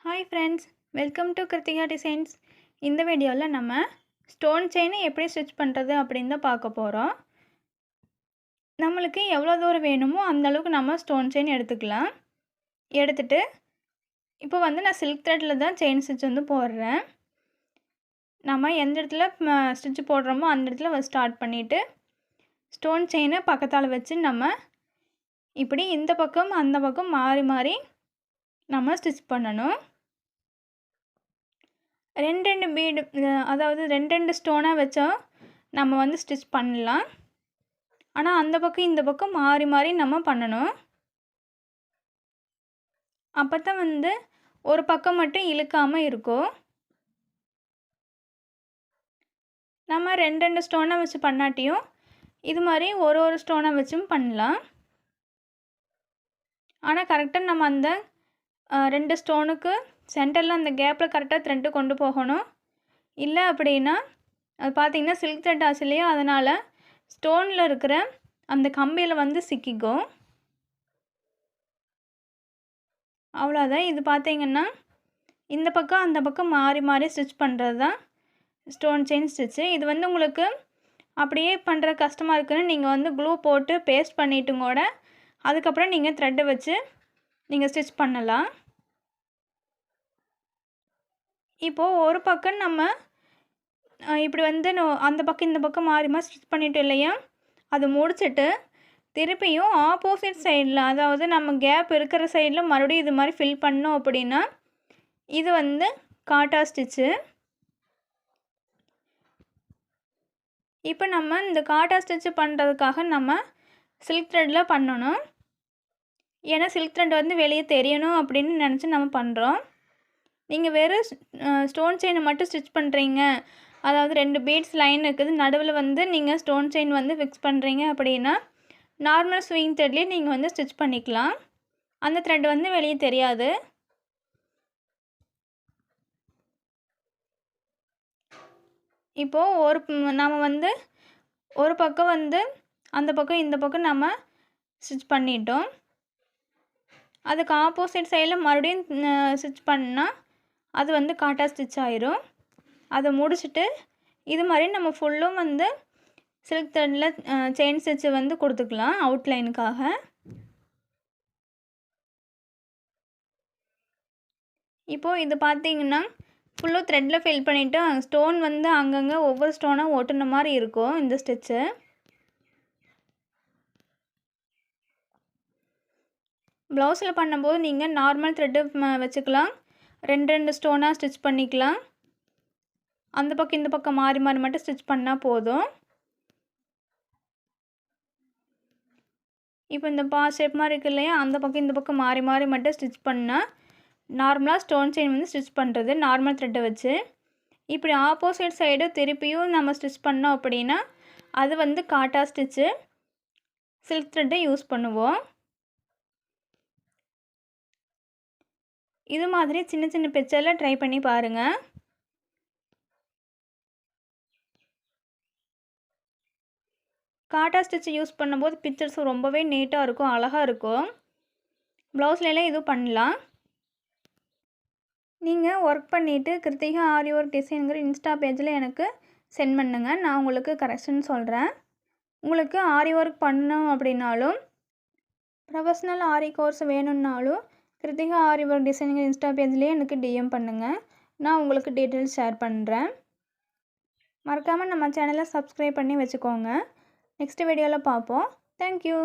Hi friends, welcome to Krithika designs. இந்த வீடியோவில் நம்ம ஸ்டோன் செயினை எப்படி ஸ்டிச் பண்ணுறது அப்படின்னு தான் பார்க்க போகிறோம். நம்மளுக்கு எவ்வளோ தூரம் வேணுமோ அந்தளவுக்கு நம்ம ஸ்டோன் செயின் எடுத்துக்கலாம். எடுத்துகிட்டு இப்போ நான் சில்க் த்ரெட்டில் தான் செயின் ஸ்டிச் போடுறேன். நம்ம எந்த இடத்துல ஸ்டிச் போடுறோமோ அந்த இடத்துல ஸ்டார்ட் பண்ணிவிட்டு ஸ்டோன் செயினை பக்கத்தால் வச்சு நம்ம இப்படி இந்த பக்கம் அந்த பக்கம் மாறி மாறி நம்ம ஸ்டிச் பண்ணணும். ரெண்டு பீடு, அதாவது ரெண்டு ஸ்டோனாக வச்சா நம்ம ஸ்டிச் பண்ணலாம். ஆனால் அந்த பக்கம் இந்த பக்கம் மாறி மாறி நம்ம பண்ணணும். அப்போ தான் ஒரு பக்கம் மட்டும் இழுக்காமல் இருக்கும். நம்ம ரெண்டு ஸ்டோனாக வச்சு பண்ணாட்டியும் இது மாதிரி ஒரு ஸ்டோனாக வச்சும் பண்ணலாம். ஆனால் கரெக்டாக நம்ம அந்த 2 ஸ்டோனுக்கு சென்டரில் அந்த கேப்பில் கரெக்டாக த்ரெட்டு கொண்டு போகணும். இல்லை அப்படின்னா அது பார்த்திங்கன்னா சில்க் த்ரெட் ஆச்சு இல்லையா, அதனால் ஸ்டோனில் இருக்கிற அந்த கம்பியில் சிக்கிக்கும். அவ்வளோதான். இது பார்த்திங்கன்னா இந்த பக்கம் அந்த பக்கம் மாறி மாறி ஸ்டிச் பண்ணுறது தான் ஸ்டோன் செயின் ஸ்டிச்சு. இது உங்களுக்கு அப்படியே பண்ணுற கஷ்டமாக இருக்குதுன்னு நீங்கள் க்ளூ போட்டு பேஸ்ட் பண்ணிவிட்டும் கூட அதுக்கப்புறம் நீங்கள் த்ரெட்டை வச்சு நீங்கள் ஸ்டிச் பண்ணலாம். இப்போது ஒரு பக்கம் நம்ம இப்படி அந்த பக்கம் இந்த பக்கம் மாறி மாறி ஸ்டிச் பண்ணிட்டோம் இல்லையா, அது முடிச்சுட்டு திருப்பியும் ஆப்போசிட் சைடில், அதாவது நம்ம கேப் இருக்கிற சைடில் மறுபடியும் இது மாதிரி ஃபில் பண்ணோம் அப்படின்னா இது காட்டா ஸ்டிச்சு. இப்போ நம்ம இந்த காட்டா ஸ்டிச்சு பண்ணுறதுக்காக நம்ம சில்க் த்ரெட்டில் பண்ணணும். ஏன்னா சில்க் த்ரெட் வெளியே தெரியணும் அப்படின்னு நினச்சி நம்ம பண்ணுறோம். நீங்கள் வெறும் ஸ்டோன் செயினை மட்டும் ஸ்டிச் பண்ணுறீங்க, அதாவது 2 பீட்ஸ் லைன் இருக்குது, நடுவில் நீங்கள் ஸ்டோன் செயின் ஃபிக்ஸ் பண்ணுறீங்க அப்படின்னா நார்மல் ஸ்விங் த்ரெட்லேயே நீங்கள் ஸ்டிச் பண்ணிக்கலாம். அந்த த்ரெட் வெளியே தெரியாது. இப்போது நம்ம ஒரு பக்கம் அந்த பக்கம் இந்த பக்கம் நம்ம ஸ்டிச் பண்ணிட்டோம். அதுக்கு ஆப்போசிட் சைடில் மறுபடியும் ஸ்டிச் பண்ணால் அது காட்டா ஸ்டிச் ஆயிரும். அதை முடிச்சுட்டு இது மாதிரி நம்ம ஃபுல்லும் சில்க் த்ரெட்டில் செயின் ஸ்டிச்சு கொடுத்துக்கலாம் அவுட்லைனுக்காக. இப்போது இது பார்த்திங்கன்னா ஃபுல்லும் த்ரெட்டில் ஃபில் பண்ணிவிட்டு ஸ்டோன் அங்கங்கே ஒவ்வொரு ஸ்டோனாக ஒட்டுன மாதிரி இருக்கும் இந்த ஸ்டிச்சு. ப்ளவுஸில் பண்ணும்போது நீங்கள் நார்மல் த்ரெட்டு வச்சுக்கலாம், 2 ஸ்டோனாக ஸ்டிச் பண்ணிக்கலாம். அந்த பக்கம் இந்த பக்கம் மாறி மாறி மட்டும் ஸ்டிச் பண்ணால் போதும். இப்போ இந்த ஷேப் மாதிரி இருக்கு இல்லையா, அந்த பக்கம் இந்த பக்கம் மாறி மாறி மட்டும் ஸ்டிச் பண்ணால் நார்மலாக ஸ்டோன் செயின் ஸ்டிச் பண்ணுறது நார்மல் த்ரெட்டை வச்சு. இப்படி ஆப்போசிட் சைடு திருப்பியும் நம்ம ஸ்டிச் பண்ணோம் அப்படின்னா அது காட்டா ஸ்டிச்சு, சில்க் த்ரெட்டை யூஸ் பண்ணுவோம். இது மாதிரி சின்ன சின்ன பிக்சரில் ட்ரை பண்ணி பாருங்கள். காட்டா ஸ்டிச் யூஸ் பண்ணும்போது பிக்சர்ஸ் ரொம்பவே நீட்டாக இருக்கும், அழகாக இருக்கும். ப்ளவுஸ்லாம் இதுவும் பண்ணலாம். நீங்கள் ஒர்க் பண்ணிவிட்டு கிருத்திகா ஆரி ஒர்க் டிசைனுங்கிற இன்ஸ்டா பேஜில் எனக்கு சென்ட் பண்ணுங்கள், நான் உங்களுக்கு கரெக்ஷன் சொல்கிறேன். உங்களுக்கு ஆரி ஒர்க் பண்ணணும் அப்படின்னாலும் ப்ரொஃபஷ்னல் ஆரி கோர்ஸ் வேணும்னாலும் கிருத்திகா ஆரி ஒர்க் டிசைனுங்கிற இன்ஸ்டா பேஜ்லேயே எனக்கு டிஎம் பண்ணுங்கள், நான் உங்களுக்கு டீட்டெயில்ஸ் ஷேர் பண்ணுறேன். மறக்காமல் நம்ம சேனலை சப்ஸ்கிரைப் பண்ணி வச்சுக்கோங்க. நெக்ஸ்ட் வீடியோவில் பார்ப்போம். தேங்க்யூ.